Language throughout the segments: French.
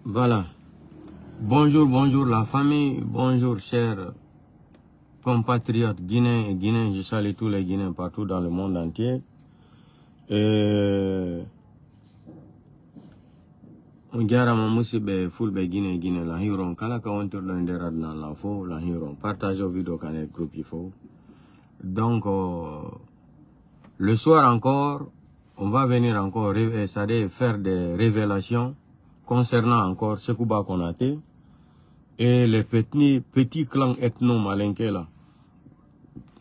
Voilà. Bonjour, bonjour la famille, bonjour chers compatriotes guinéens et guinéens. Je salue tous les Guinéens partout dans le monde entier. On jarama musidɓe fulɓe Guinée la hiron kala ka wontirɗo e nder aduna la fo la hiron partage vidéo kan e groupe il faut. Donc le soir encore on va venir encore faire des révélations concernant encore Sekouba Konaté et les petits clans ethno-malinké là.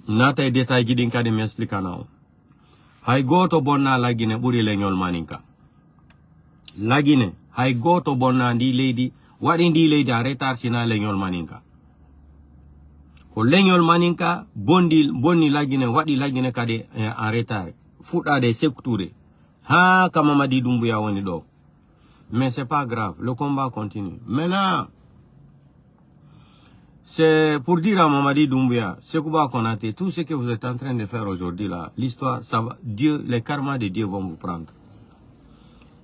Nata e détail ji ɗin kadi mi expliquana on. Hay goto bonna la Guinée ɓuri leñol maninka. La Guinée hay goto bonna ndi leydi waɗi ndi leydi en retard sina leñol maninka. Ko leñol maninka bonni la Guinée waɗi la Guinée kadi en retard. Fuɗɗade sekture. Ha ka Mamadi Doumbouya woni ɗo. Mais c'est pas grave, le combat continue. Maintenant, c'est pour dire à Mamadi Doumbouya, Sekouba Konaté, tout ce que vous êtes en train de faire aujourd'hui là, l'histoire, ça va, Dieu, les karmas de Dieu vont vous prendre.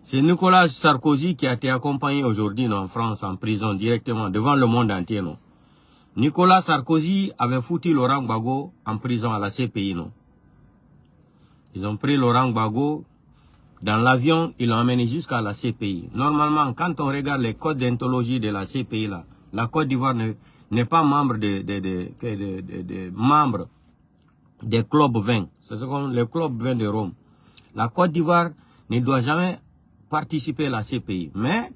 C'est Nicolas Sarkozy qui a été accompagné aujourd'hui en France, en prison, directement, devant le monde entier, non. Nicolas Sarkozy avait foutu Laurent Gbagbo en prison à la CPI, non. Ils ont pris Laurent Gbagbo dans l'avion, ils l'ont emmené jusqu'à la CPI. Normalement, quand on regarde les codes d'anthologie de la CPI, là, la Côte d'Ivoire n'est pas membre membre des clubs 20. C'est comme le club 20 de Rome. La Côte d'Ivoire ne doit jamais participer à la CPI. Mais,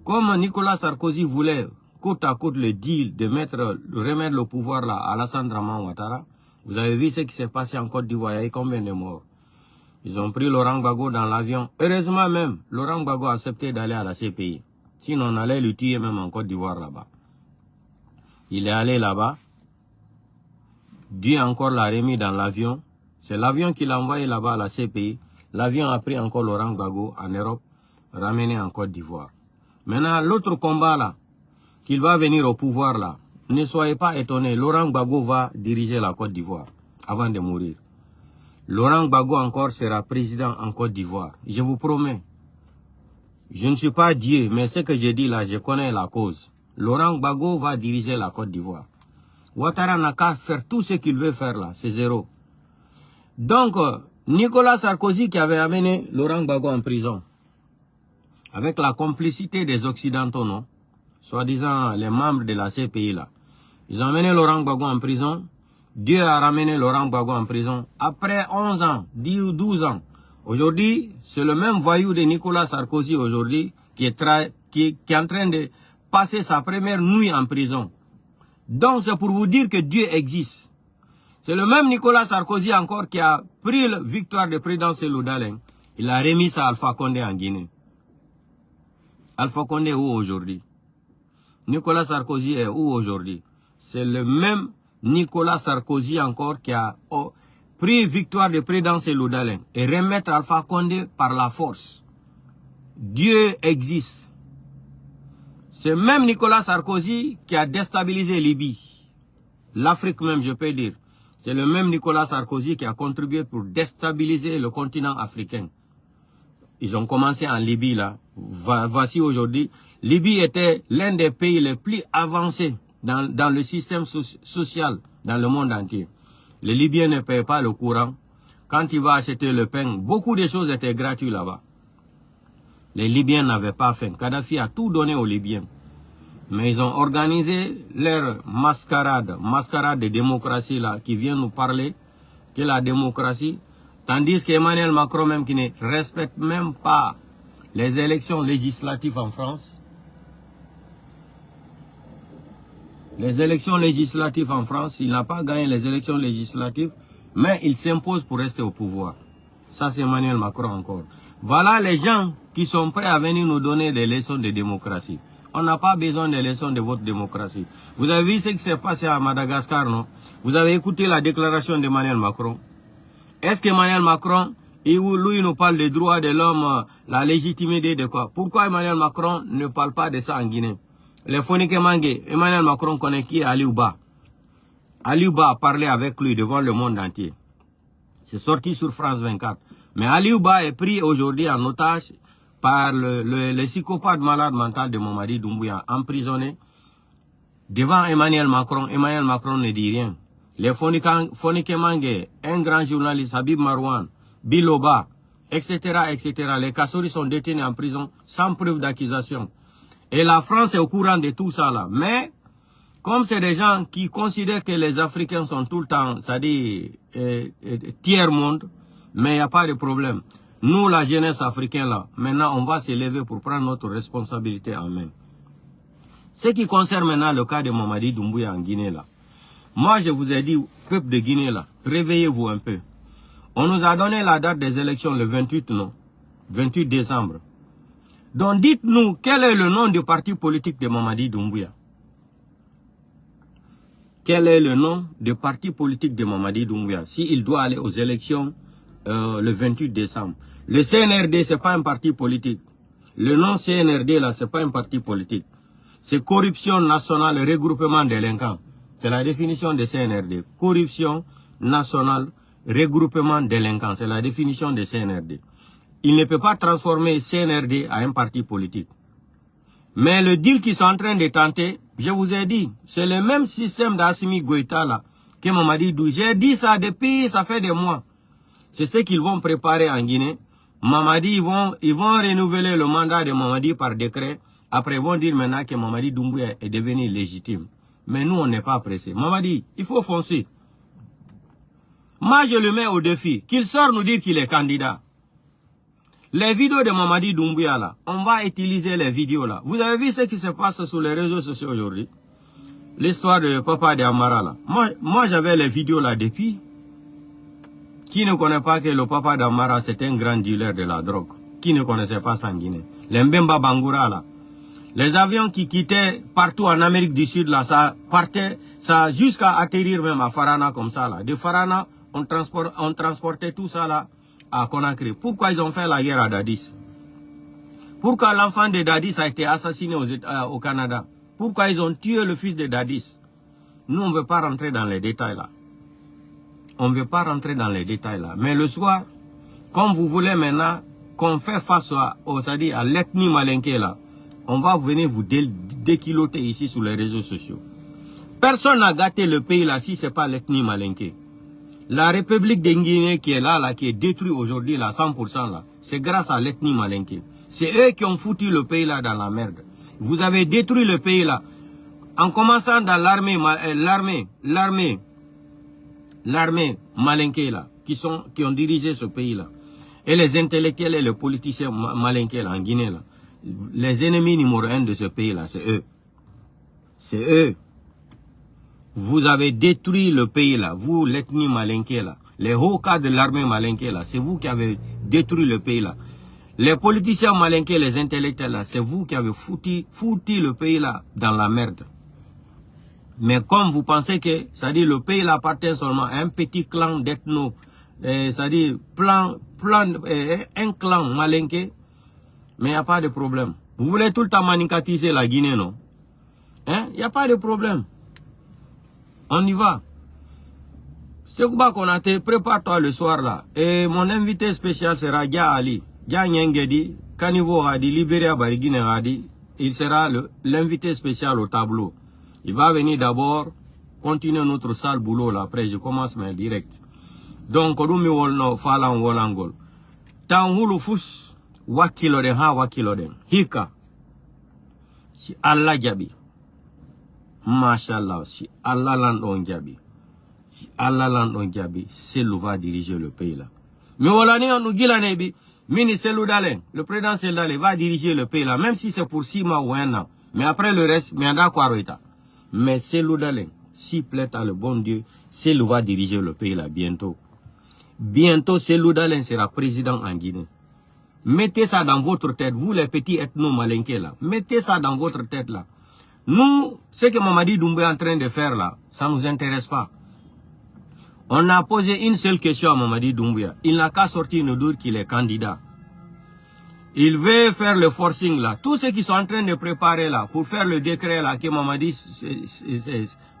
comme Nicolas Sarkozy voulait côte à côte le deal de remettre le pouvoir là à Alassane Dramane Ouattara, vous avez vu ce qui s'est passé en Côte d'Ivoire, il y a eu combien de morts? Ils ont pris Laurent Gbagbo dans l'avion. Heureusement même, Laurent Gbagbo a accepté d'aller à la CPI. Sinon, on allait le tuer même en Côte d'Ivoire là-bas. Il est allé là-bas. Dieu encore l'a remis dans l'avion. C'est l'avion qu'il a envoyé là-bas à la CPI. L'avion a pris encore Laurent Gbagbo en Europe, ramené en Côte d'Ivoire. Maintenant, l'autre combat là, qu'il va venir au pouvoir là, ne soyez pas étonnés. Laurent Gbagbo va diriger la Côte d'Ivoire avant de mourir. Laurent Gbagbo encore sera président en Côte d'Ivoire. Je vous promets. Je ne suis pas Dieu, mais ce que je dis là, je connais la cause. Laurent Gbagbo va diriger la Côte d'Ivoire. Ouattara n'a qu'à faire tout ce qu'il veut faire là, c'est zéro. Donc, Nicolas Sarkozy qui avait amené Laurent Gbagbo en prison, avec la complicité des Occidentaux, non, soi-disant les membres de la CPI là, ils ont amené Laurent Gbagbo en prison. Dieu a ramené Laurent Gbagbo en prison après 11 ans, 10 ou 12 ans. Aujourd'hui, c'est le même voyou de Nicolas Sarkozy aujourd'hui qui est en train de passer sa première nuit en prison. Donc c'est pour vous dire que Dieu existe. C'est le même Nicolas Sarkozy encore qui a pris la victoire de président Cellou Dalein. Il a remis ça à Alpha Condé en Guinée. Alpha Condé est où aujourd'hui? Nicolas Sarkozy est où aujourd'hui? C'est le même Nicolas Sarkozy encore qui a pris victoire de président Cellou Dalein et remettre Alpha Condé par la force. Dieu existe. C'est même Nicolas Sarkozy qui a déstabilisé Libye. L'Afrique même, je peux dire. C'est le même Nicolas Sarkozy qui a contribué pour déstabiliser le continent africain. Ils ont commencé en Libye là. Voici aujourd'hui. Libye était l'un des pays les plus avancés dans le système social dans le monde entier. Les Libyens ne paient pas le courant. Quand il va acheter le pain, beaucoup de choses étaient gratuites là-bas. Les Libyens n'avaient pas faim. Kadhafi a tout donné aux Libyens. Mais ils ont organisé leur mascarade de démocratie là, qui vient nous parler que la démocratie, tandis qu'Emmanuel Macron même qui ne respecte même pas les élections législatives en France. Les élections législatives en France, il n'a pas gagné les élections législatives, mais il s'impose pour rester au pouvoir. Ça, c'est Emmanuel Macron encore. Voilà les gens qui sont prêts à venir nous donner des leçons de démocratie. On n'a pas besoin des leçons de votre démocratie. Vous avez vu ce qui s'est passé à Madagascar, non? Vous avez écouté la déclaration d'Emmanuel Macron. Est-ce qu'Emmanuel Macron, lui, nous parle des droits de l'homme, la légitimité de quoi? Pourquoi Emmanuel Macron ne parle pas de ça en Guinée? Les Fonike Mangé, Emmanuel Macron connaît qui est Aliou Ba. Aliou Ba a parlé avec lui devant le monde entier. C'est sorti sur France 24. Mais Aliou Ba est pris aujourd'hui en otage par le psychopathe malade mental de Mamadi Doumbouya, emprisonné devant Emmanuel Macron. Emmanuel Macron ne dit rien. Les Fonike Mange, un grand journaliste, Habib Marouane, Biloba, etc., etc. Les Kassouri sont détenus en prison sans preuve d'accusation. Et la France est au courant de tout ça là. Mais, comme c'est des gens qui considèrent que les Africains sont tout le temps, c'est-à-dire tiers-monde, mais il n'y a pas de problème. Nous, la jeunesse africaine là, maintenant on va se lever pour prendre notre responsabilité en main. Ce qui concerne maintenant le cas de Mamadi Doumbouya en Guinée là. Moi je vous ai dit, peuple de Guinée là, réveillez-vous un peu. On nous a donné la date des élections le 28, non? 28 décembre. Donc dites-nous, quel est le nom du parti politique de Mamadi Doumbouya? Quel est le nom du parti politique de Mamadi Doumbouya s'il doit aller aux élections le 28 décembre? Le CNRD, ce n'est pas un parti politique. Le nom CNRD, là, ce n'est pas un parti politique. C'est corruption nationale, regroupement délinquants. C'est la définition de CNRD. Corruption nationale, regroupement délinquants. C'est la définition de CNRD. Il ne peut pas transformer CNRD à un parti politique. Mais le deal qu'ils sont en train de tenter, je vous ai dit, c'est le même système d'Assimi Goïta là, que Mamadi Doumbouya. J'ai dit ça depuis, ça fait des mois. C'est ce qu'ils vont préparer en Guinée. Mamadi, ils vont renouveler le mandat de Mamadi par décret. Après, ils vont dire maintenant que Mamadi Doumbouya est devenu légitime. Mais nous, on n'est pas pressé. Mamadi, il faut foncer. Moi, je le mets au défi. Qu'il sort nous dire qu'il est candidat. Les vidéos de Mamadi Doumbouya là, on va utiliser les vidéos là. Vous avez vu ce qui se passe sur les réseaux sociaux aujourd'hui? L'histoire de Papa de Amara là. Moi j'avais les vidéos là depuis. Qui ne connaît pas que le Papa d'Amara c'est un grand dealer de la drogue? Qui ne connaissait pas ça en Guinée? Les Mbemba Bangoura là. Les avions qui quittaient partout en Amérique du Sud là, ça partait, ça jusqu'à atterrir même à Farana comme ça là. De Farana, on transportait tout ça là à Conakry. Pourquoi ils ont fait la guerre à Dadis? Pourquoi l'enfant de Dadis a été assassiné au Canada? Pourquoi ils ont tué le fils de Dadis? Nous, on ne veut pas rentrer dans les détails là. On ne veut pas rentrer dans les détails là. Mais le soir, comme vous voulez maintenant qu'on fait face c'est-à-dire à l'ethnie malinké là, on va venir vous déquiloter ici sur les réseaux sociaux. Personne n'a gâté le pays là si ce n'est pas l'ethnie malinké. La République de Guinée qui est là, qui est détruite aujourd'hui là, 100% là, c'est grâce à l'ethnie malinké. C'est eux qui ont foutu le pays là dans la merde. Vous avez détruit le pays là, en commençant dans l'armée malinké là, qui ont dirigé ce pays là. Et les intellectuels et les politiciens malinké là, en Guinée là. Les ennemis numéro 1 de ce pays là, c'est eux. C'est eux. Vous avez détruit le pays là, vous l'ethnie malinké là, les hauts cadres de l'armée malinké là, c'est vous qui avez détruit le pays là. Les politiciens malinké, les intellectuels là, c'est vous qui avez foutu le pays là dans la merde. Mais comme vous pensez que, c'est-à-dire le pays là appartient seulement à un petit clan d'ethno, c'est-à-dire un clan malinké, mais il n'y a pas de problème. Vous voulez tout le temps manicatiser la Guinée, non? Hein? Il n'y a pas de problème. On y va. Sekouba Konaté, prépare-toi le soir là. Et mon invité spécial sera Dia Ali. Dia Nyengedi, Kanivo Hadi, Libéria Barigine Hadi. Il sera l'invité spécial au tableau. Il va venir d'abord continuer notre sale boulot là. Après, je commence mes directs. Donc, Kodumi Wolno, Falan Wolangol. Tan Hulu Fus, Wakiloden, Ha Wakiloden. Hika. Si Allah Jabi. Mashallah, si Allah l'en Jabi. Si Allah l'en Jabi, c'est lui va diriger le pays là. Mais voilà, nous Gilanebi, Mini Seloudalen, le président Seloudalen va diriger le pays là, même si c'est pour 6 mois ou 1 an. Mais après le reste, mais on a quoi Rita. Mais Seloudalen, s'il plaît à le bon Dieu, Selou va diriger le pays là bientôt. Bientôt, Seloudalen sera président en Guinée. Mettez ça dans votre tête, vous les petits ethno-malinqués là. Mettez ça dans votre tête là. Nous, ce que Mamadi Doumbouya est en train de faire là, ça ne nous intéresse pas. On a posé une seule question à Mamadi Doumbouya. Il n'a qu'à sortir nous dire qu'il est candidat. Il veut faire le forcing là. Tous ceux qui sont en train de préparer là, pour faire le décret là, que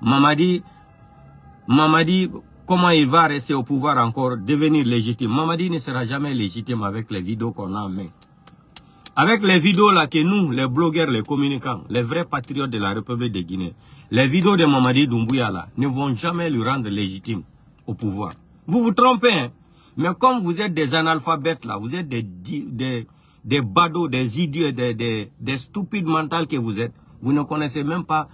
Mamadi, comment il va rester au pouvoir encore, devenir légitime. Mamadi ne sera jamais légitime avec les vidéos qu'on a en main. Avec les vidéos là que nous, les blogueurs, les communicants, les vrais patriotes de la République de Guinée, les vidéos de Mamadi Doumbouya là, ne vont jamais le rendre légitime au pouvoir. Vous vous trompez, hein? Mais comme vous êtes des analphabètes là, vous êtes des badauds, des idiots, des stupides mentales que vous êtes, vous ne connaissez même pas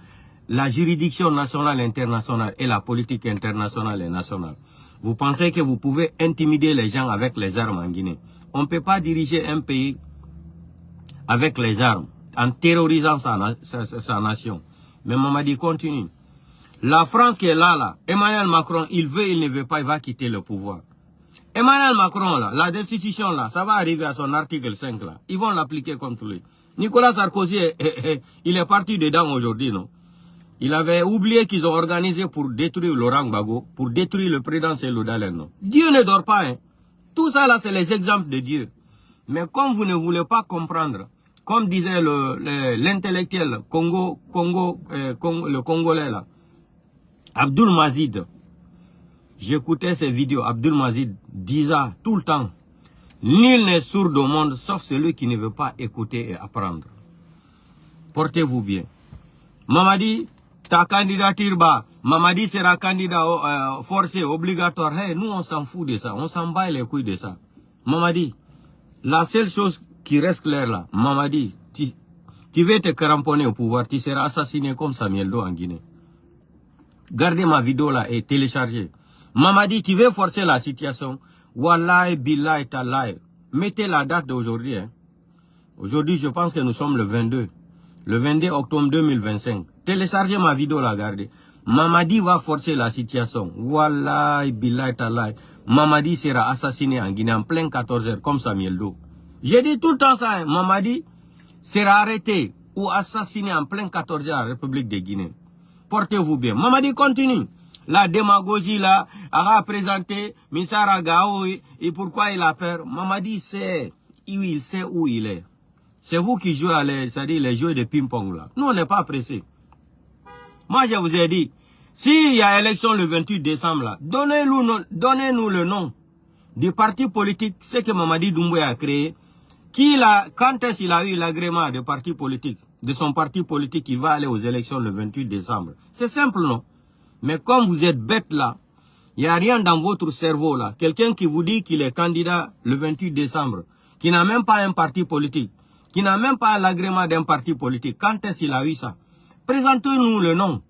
la juridiction nationale, internationale et la politique internationale et nationale. Vous pensez que vous pouvez intimider les gens avec les armes en Guinée. On ne peut pas diriger un pays avec les armes, en terrorisant sa nation. Mais Mamadi continue. La France qui est là, Emmanuel Macron, il veut, il ne veut pas, il va quitter le pouvoir. Emmanuel Macron, là, la destitution, là, ça va arriver à son article 5, là. Ils vont l'appliquer contre lui. Nicolas Sarkozy, il est parti dedans aujourd'hui, non? Il avait oublié qu'ils ont organisé pour détruire Laurent Gbagbo, pour détruire le président Cellou Dalein, non? Dieu ne dort pas, hein. Tout ça, là, c'est les exemples de Dieu. Mais comme vous ne voulez pas comprendre, comme disait l'intellectuel le Congolais, là, Abdoul Mazid, j'écoutais ces vidéos, Abdoul Mazid disait tout le temps, nul n'est sourd au monde sauf celui qui ne veut pas écouter et apprendre. Portez-vous bien. Mamadi, ta candidature, Mamadi sera candidat forcé, obligatoire. Hey, nous, on s'en fout de ça, on s'en bat les couilles de ça. Mamadi, la seule chose qui reste claire là, Mamadi, tu veux te cramponner au pouvoir, tu seras assassiné comme Samuel Doe en Guinée. Gardez ma vidéo là et téléchargez. Mamadi, tu veux forcer la situation. Wallahi, billahi, tallahi. Mettez la date d'aujourd'hui. Hein. Aujourd'hui, je pense que nous sommes le 22. Le 22 octobre 2025. Téléchargez ma vidéo là, regardez. Mamadi va forcer la situation. Wallahi, billahi, tallahi. Mamadi sera assassiné en Guinée en plein 14h comme Samuel Doe. J'ai dit tout le temps ça. Hein. Mamadi sera arrêté ou assassiné en plein 14h en République de Guinée. Portez-vous bien. Mamadi continue. La démagogie là, a présenté Missara Gao et pourquoi il a peur. Mamadi sait, il sait où il est. C'est vous qui jouez c'est-à-dire les jeux de ping-pong là. Nous on n'est pas pressés. Moi je vous ai dit, s'il y a élection le 28 décembre là, donnez-nous le nom du parti politique, ce que Mamadi Doumbouya a créé. Quand est-ce qu'il a eu l'agrément de parti politique, de son parti politique, il va aller aux élections le 28 décembre. C'est simple, non? Mais comme vous êtes bête là, il n'y a rien dans votre cerveau là. Quelqu'un qui vous dit qu'il est candidat le 28 décembre, qui n'a même pas un parti politique, qui n'a même pas l'agrément d'un parti politique, quand est-ce qu'il a eu ça? Présentez-nous le nom.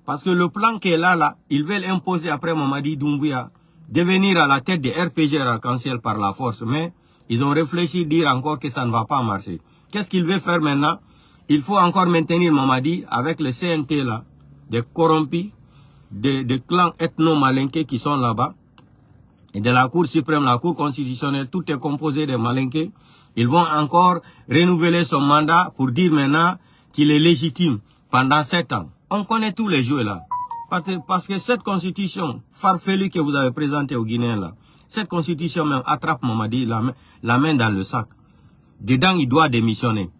Parce que le plan qui est là, ils veulent imposer après Mamadi Doumbouya de venir à la tête des RPG Arc-en-Ciel par la force. Mais ils ont réfléchi, dire encore que ça ne va pas marcher. Qu'est-ce qu'il veut faire maintenant? Il faut encore maintenir Mamadi avec le CNT là, des corrompus, des clans ethno-malinqués qui sont là-bas, et de la Cour suprême, la Cour constitutionnelle, tout est composé de malinqués. Ils vont encore renouveler son mandat pour dire maintenant qu'il est légitime pendant 7 ans. On connaît tous les jeux là. Parce que cette constitution farfelue que vous avez présentée aux Guinéens là, cette constitution même attrape Mamadi la main dans le sac. Dedans, il doit démissionner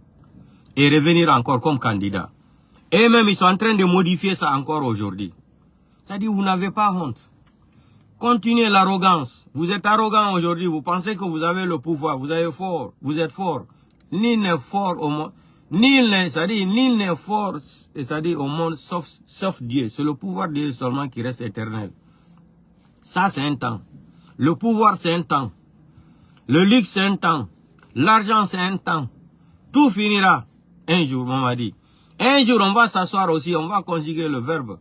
et revenir encore comme candidat. Et même, ils sont en train de modifier ça encore aujourd'hui. C'est-à-dire, vous n'avez pas honte. Continuez l'arrogance. Vous êtes arrogant aujourd'hui. Vous pensez que vous avez le pouvoir. Vous êtes fort. Vous êtes fort. Nul n'est fort au monde. Nul n'est fort, c'est-à-dire au monde sauf Dieu. C'est le pouvoir de Dieu seulement qui reste éternel. Ça, c'est un temps. Le pouvoir, c'est un temps. Le luxe, c'est un temps. L'argent, c'est un temps. Tout finira un jour, on m'a dit. Un jour, on va s'asseoir aussi, on va conjuguer le verbe.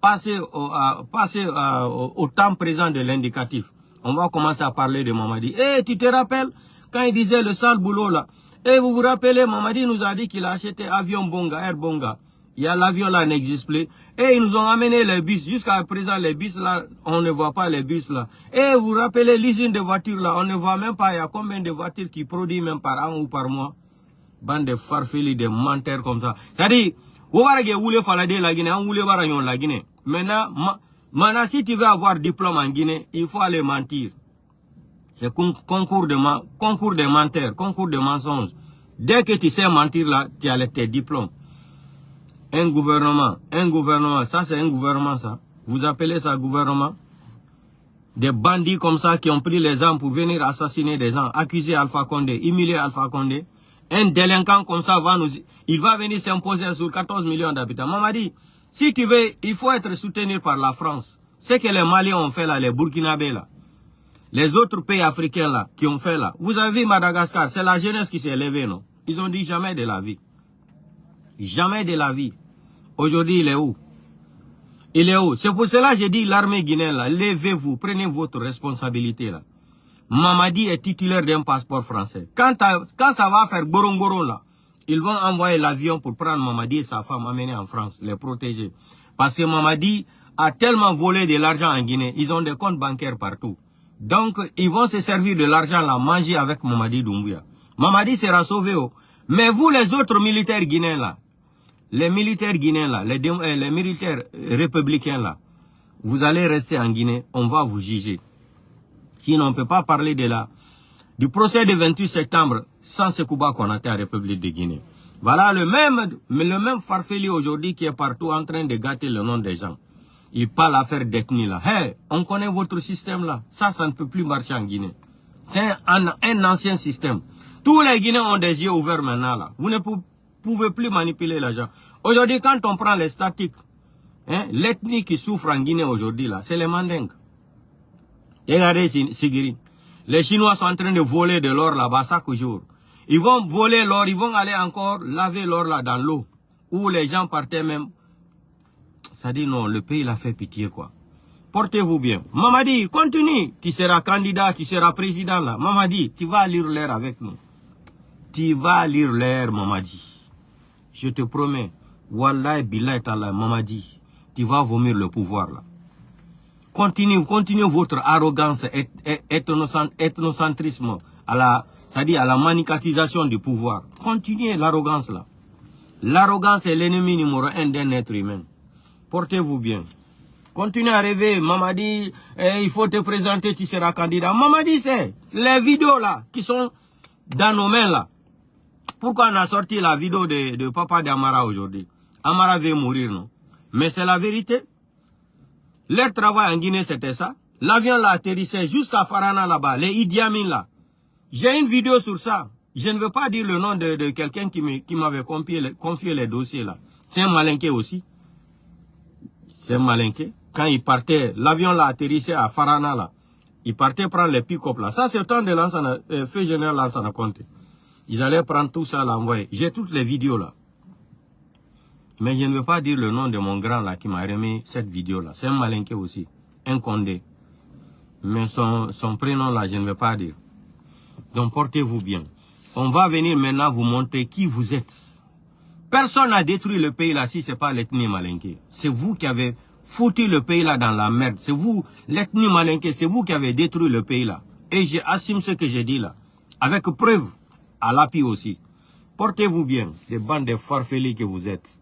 Passer au temps présent de l'indicatif. On va commencer à parler de Mamadi. Eh, tu te rappelles quand il disait le sale boulot là? Et vous vous rappelez, Mamadi nous a dit qu'il a acheté avion Bonga, Air Bonga. Il y a l'avion là, n'existe plus. Et ils nous ont amené les bus. Jusqu'à présent, les bus là, on ne voit pas les bus là. Et vous vous rappelez l'usine de voitures là, on ne voit même pas. Il y a combien de voitures qui produisent même par an ou par mois? Bande de farfelis, de menteurs comme ça. C'est-à-dire, la Guinée. Maintenant, si tu veux avoir diplôme en Guinée, il faut aller mentir. C'est concours de menteurs, concours de mensonges. Dès que tu sais mentir là, tu as tes diplômes. Un gouvernement, ça c'est un gouvernement ça. Vous appelez ça gouvernement? Des bandits comme ça qui ont pris les armes pour venir assassiner des gens, accuser Alpha Condé, humilier Alpha Condé. Un délinquant comme ça il va venir s'imposer sur 14 millions d'habitants. Mamadi, si tu veux, il faut être soutenu par la France. Ce que les Maliens ont fait là, les Burkinabés là, les autres pays africains là, qui ont fait là. Vous avez vu Madagascar, c'est la jeunesse qui s'est levée, non? Ils ont dit jamais de la vie. Jamais de la vie. Aujourd'hui, il est où? Il est où? C'est pour cela que j'ai dit l'armée guinéenne là, levez-vous, prenez votre responsabilité là. Mamadi est titulaire d'un passeport français. Quand ça va faire goron là, ils vont envoyer l'avion pour prendre Mamadi et sa femme, amener en France, les protéger. Parce que Mamadi a tellement volé de l'argent en Guinée, ils ont des comptes bancaires partout. Donc, ils vont se servir de l'argent là, manger avec Mamadi Doumbouya. Mamadi sera sauvé. Mais vous, les autres militaires guinéens là, les militaires guinéens là, les militaires républicains là, vous allez rester en Guinée, on va vous juger. Sinon, on ne peut pas parler du procès du 28 septembre sans Sekouba Konaté en République de Guinée. Voilà le même farfelu aujourd'hui qui est partout en train de gâter le nom des gens. Il parle l'affaire d'ethnie là. Hey, on connaît votre système là. Ça ne peut plus marcher en Guinée. C'est un ancien système. Tous les Guinéens ont des yeux ouverts maintenant là. Vous ne pouvez plus manipuler les gens. Aujourd'hui, quand on prend les statistiques, hein, l'ethnie qui souffre en Guinée aujourd'hui là, c'est les Mandingues. Regardez Sigiri. Les Chinois sont en train de voler de l'or là-bas chaque jour. Ils vont voler l'or, ils vont aller encore laver l'or là dans l'eau. Où les gens partaient même. Ça dit non, le pays l'a fait pitié quoi. Portez-vous bien. Mamadi, continue. Tu seras candidat, tu seras président là. Mamadi, tu vas lire l'air avec nous. Tu vas lire l'air, Mamadi. Je te promets. Wallahi billahi ta'ala, Mamadi. Tu vas vomir le pouvoir là. Continuez votre arrogance, ethnocentrisme, c'est-à-dire à la manicatisation du pouvoir. Continuez l'arrogance là. L'arrogance est l'ennemi numéro 1 d'un être humain. Portez-vous bien. Continuez à rêver. Mamadi, il faut te présenter, tu seras candidat. Mamadi, c'est les vidéos là qui sont dans nos mains là. Pourquoi on a sorti la vidéo de papa d'Amara aujourd'hui? Amara veut mourir, non? Mais c'est la vérité. Leur travail en Guinée, c'était ça. L'avion là atterrissait jusqu'à Farana là-bas, les Idi Amin là. J'ai une vidéo sur ça. Je ne veux pas dire le nom de quelqu'un qui m'avait confié les dossiers là. C'est un malinqué aussi. C'est un malinqué. Quand il partait, l'avion là atterrissait à Farana là. Il partait prendre les pick-up là. Ça c'est le temps de Lansana, fait général Lansana Conté. Ils allaient prendre tout ça là, envoyer. J'ai toutes les vidéos là. Mais je ne veux pas dire le nom de mon grand là qui m'a remis cette vidéo là. C'est un malinqué aussi. Un Condé. Mais son prénom là, je ne veux pas dire. Donc portez-vous bien. On va venir maintenant vous montrer qui vous êtes. Personne n'a détruit le pays là si ce n'est pas l'ethnie malinqué. C'est vous qui avez foutu le pays là dans la merde. C'est vous, l'ethnie malinqué, c'est vous qui avez détruit le pays là. Et j'assume ce que j'ai dit là. Avec preuve, à l'appui aussi. Portez-vous bien, des bandes de farfelis que vous êtes.